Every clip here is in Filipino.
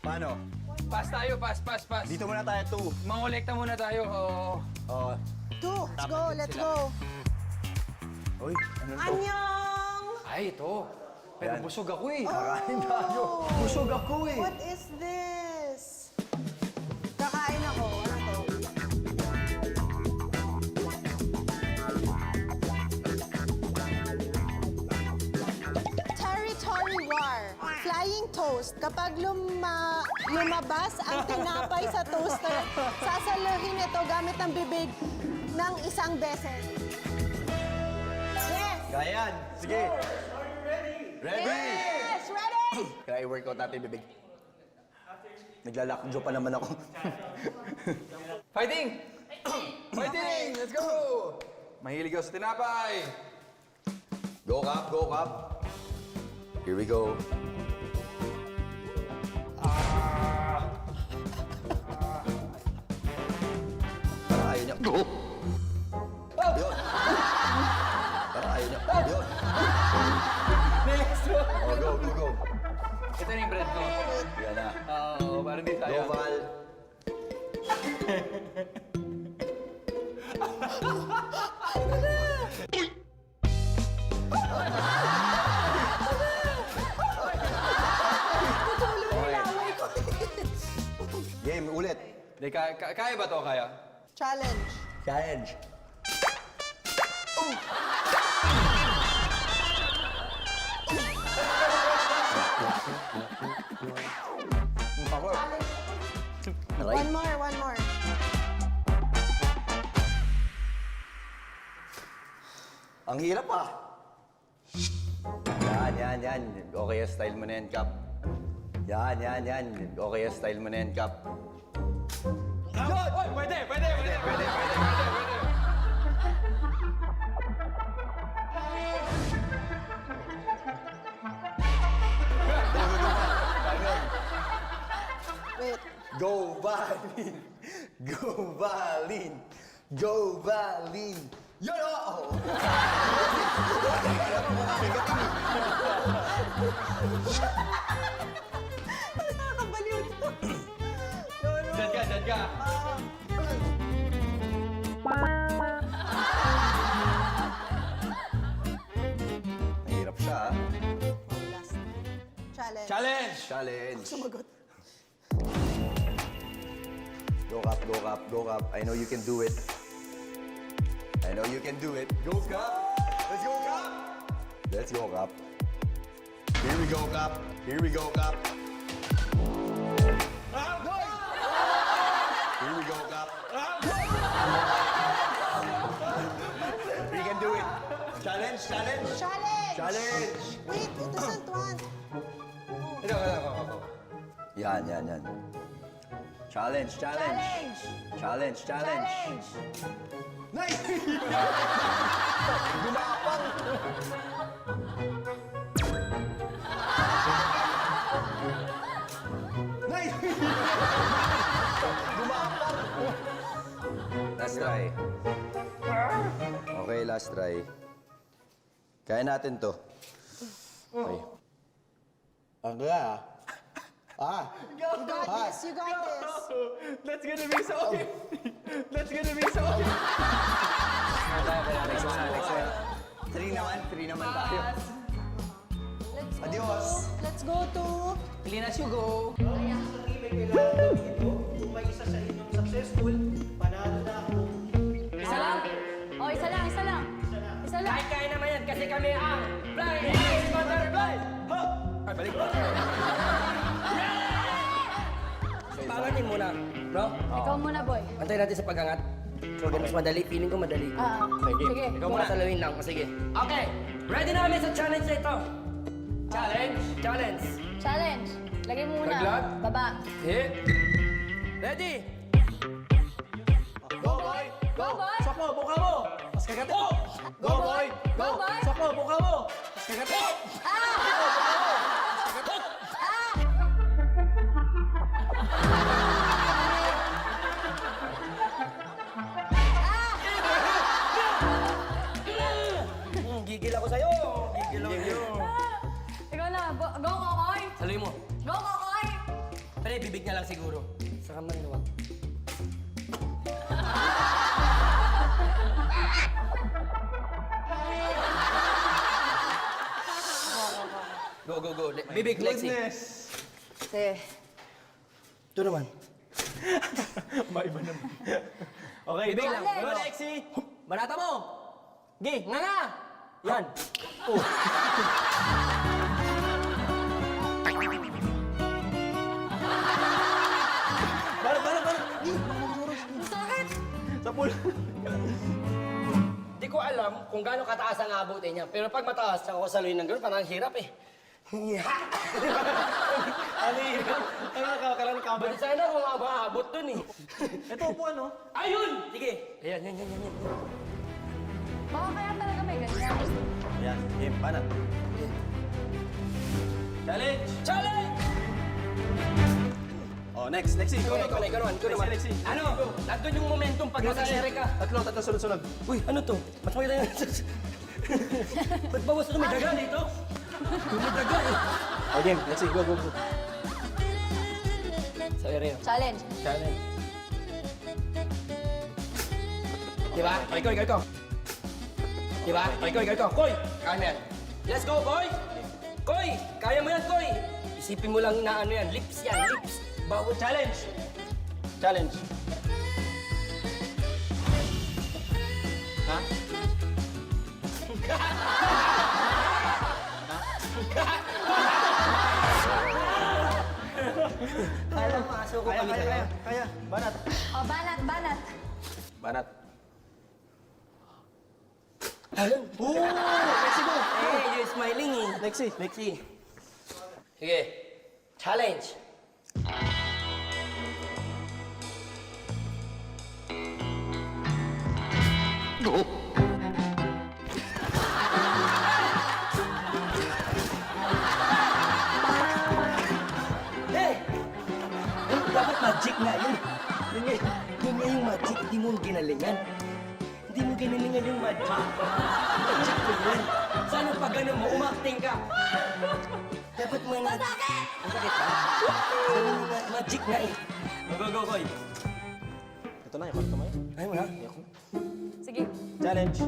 Paano? Pass tayo, pass. Dito muna tayo, 2. Mangolekta muna tayo. Oo. Oh. 2. Let's go, let's go. Uy, ano to? Anyong! Ay, ito. Pero Yan. busog ako eh. Kakain tayo. Busog ako eh. What is this? Kakain ako. Ano to? Territory War. Flying toast. Kapag lumabas ang tinapay sa toaster, sasaluhin ito gamit ang bibig ng isang beses. Yes! Gayan. Sige. Ready? Yes! Ready? Kaya i-workout natin, bibig. Naglalakjo pa naman ako. Fighting! Fighting! Let's go! Mahilig ako sa tinapay. Go, Cap. Go, Cap. Here we go. Parang ayaw niya. Go! Yun. Parang ayaw niya. Yun. Next one. Oh, go. Ito na yung bread ko. Yan na. Oo, parang di tayo. Go, Val. Game, ulit. Di, kaya ba to? Kaya? Challenge. Challenge. Ako. Aray. One more. Ang hirap ah. Yan. Okay, style mo na yan, Cap. Yan. Okay, style mo na yan, Cap. Oy, pwede. Wait. Go, Valin! Go, Valin! Go, Valin! Yun, oh! Nakakabaliw ito. Diyan ka. Mahirap siya, ah. Last. Challenge. Challenge! Challenge. Sumagot. Go, Cap. I know you can do it. Go, Cap! Let's go, Cap! Let's go, Cap. Here we go, Cap. Here we go, Cap. You can do it. Challenge. Challenge. Wait, it doesn't want. Ito. Yan. Challenge. Challenge. Nice! Gumapang! Nice! Gumapang! Last try. Okay, last try. Kaya natin to. Okay. You got this. That's gonna be so okay. Next one. Three naman tayo. Adios! Let's go to... Clean as you go. Kung may isa sa inyong successful, panalo na ako. Isa lang? O, isa lang. Kahit kaya naman yan kasi kami ang Flying Ice Butterfly! Ho! Ay, balik. Pangatin muna, bro. Ikaw muna, boy. Antayin natin sa pag-angat. So, mas madali. Feeling ko madali. Sige. Ikaw muna. Salawin lang. Sige. Okay. Ready na kami sa challenge na ito. Challenge. Challenge. Lagay mo muna. Taglag? Baba. Hit. Ready? Go, boy! Sapo, buka mo! Mas kagato! Go, boy! Go, boy! Sapo, buka mo! Mas kagato! Gigil ako sa'yo! Gigil ako sa'yo! Ikaw na. Go, Kokoy! Saluhin mo. Go, Kokoy! Siyempre, bibig niya lang siguro. Saka maluwag. Go. Bibig, Lexi. Sige. Ito naman. Maiba naman. Okay, Bibig lang. Alex! Go, Lexi. Banata mo. Gi, nga. Yan. Oh. Balat. Sakit! Sa pool. Di ko alam kung gaano kataas ang abutin niya. Pero pag mataas, tsaka ko saluhin ng gano'n, parang hirap eh. Ano yun? Ay, nakakaroon ng kamay. Ba't sana kung maabot dun eh. Ito po ano? Ayun! Sige. Ayan. Baka kaya talaga may ganyan. Ayan, game, banat. Challenge! Challenge! Oh, next, Lexi. Ikaw naman. Lexi. Ano? Nandun yung momentum pag nasa ere ka. Tatlo, sunod-sunod. Uy, ano to? Ba't may daga? Ba't bawas ito? May daga dito? May daga eh. Oh, game, Lexi, go. Sa ere. Challenge. Challenge. Diba? Ikaw. Diba? Ikaw. Koy! Kaya mo yan. Let's go, boy! Koy! Kaya mo yan, Koy! Isipin mo lang na ano yan. Lips yan, lips. Bawat challenge. Challenge. Ha? Kaya pasok ko kami sa'yo. Kaya. Banat. O, banat. Banat. Ayun. Lexi go. Hey, you're smiling eh. Lexi. Sige. Challenge. Hey! Dapat magic nga yun. Yun nga yung magic. Hindi mo ginalingan. Hindi mo ginalingan yung magic. Magic ko yun. Sana pag ganun mo, umakting ka. Dapat mo nga... Masakit! Masakit ba? Ganun nga, magic nga eh. Go, Koy. Ito na, yung mo yan. Ayaw mo na? Sige. Challenge.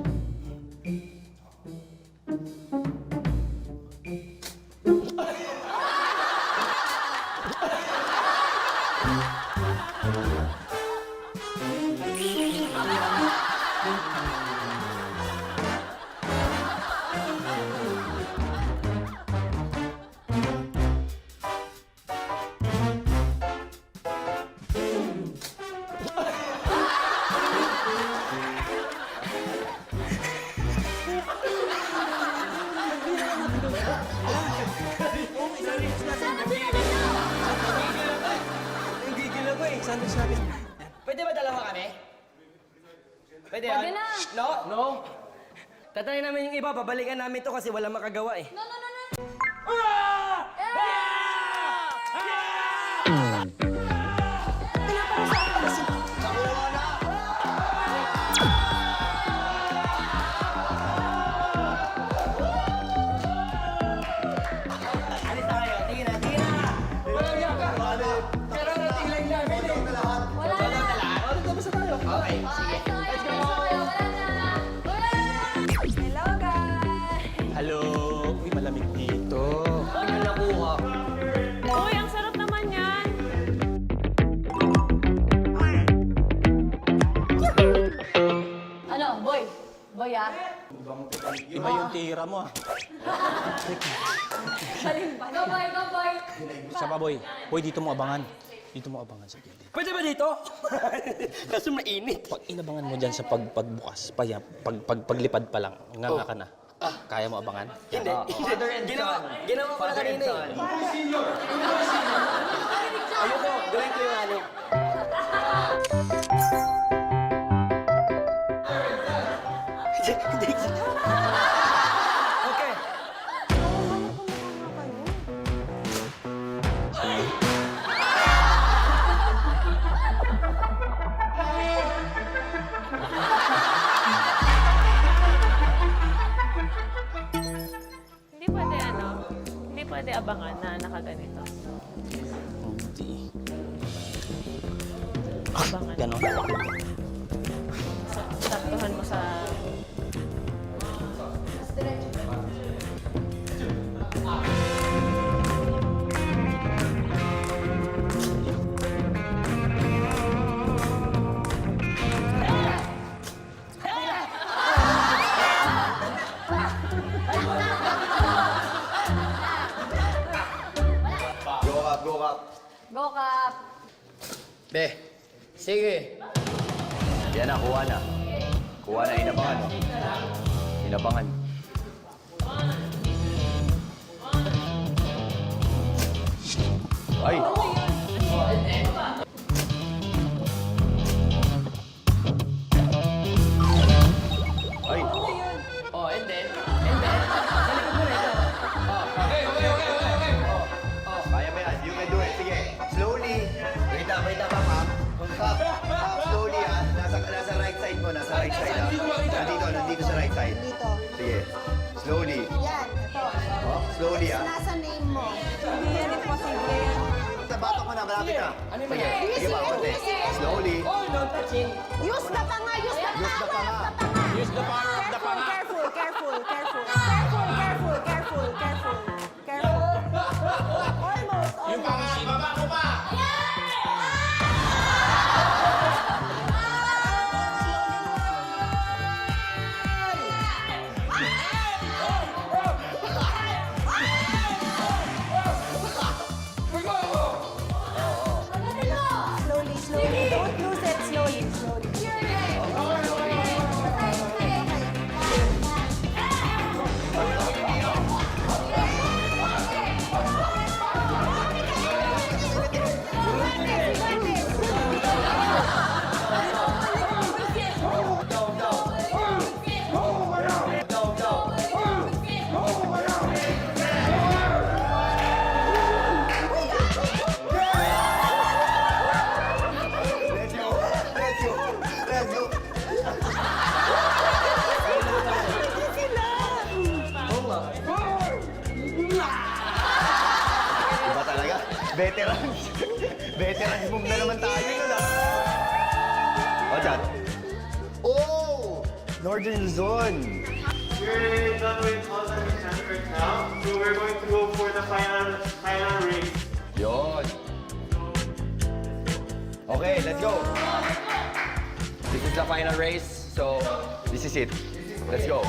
Gigil ako eh. Sandwich natin. Pwede ba dalawa kami? Pwede Pwede na. No? Tatayin namin yung iba, babalikan namin to kasi walang makagawa eh. No. Alis na kayo. Tingin na. Walang yaka. Pero nating lang namin eh. Wala na. Okay, sige. Let's go. Wala na. Hello, guys. Hello. Uy, malamig dito. Tingnan nakuha. Uy, ang sarap naman yan. Ano, boy? Boy, ah? Iba yung tira mo ah. Galing ba? Go, boy. Isa pa, boy. Boy, dito mo abangan. Dito mo abangan sa gilid. Pwede ba dito? Kaso mainit. Pag inabangan mo dyan sa pagbukas, paglipad pa lang, nga ka na. Kaya mo abangan? Hindi. Ginawa ko na kanina eh. Ayoko, gawin ko yung ano. Okay. Hindi pwede abangan na nakaganito. Abangan. Ganon. Saktuhan mo sa... Go up, go up. Go, Kap. Be, sige. Yan na, kuha na. Kuha na, inabangan. Inabangan. Ay! Ay! Oh, and then, sa likod mo na ito. Kaya mo yan. You can do it. Sige. Slowly. Wait lang, Pap. Pap, slowly ah. Nasa right side mo. Nasa right side ah. Nandito sa right side. Dito. Sige. Slowly. Yan, ito. Oh, slowly ah. Nasa name mo. Sa batok mo na, malapit na. Sige. Sige pa, konti. Slowly. Oh, no touching. Use the panga, use the Use the panga. Use the power of the panga. Careful, careful, careful. Careful, careful, careful, careful. Careful. Almost, almost. Baba ko pa! Slowly, slowly. Don't lose it. Slowly, slowly. Let's go. Let's go. Let's go. Iba talaga. Veterans. Veterans move na naman tayo nun ah. What's that? Oh! Northern Zone. We're done with all the missions right now, so we're going to go for the final race. Yun. Okay, let's go. This is the final race, so this is it. Let's go.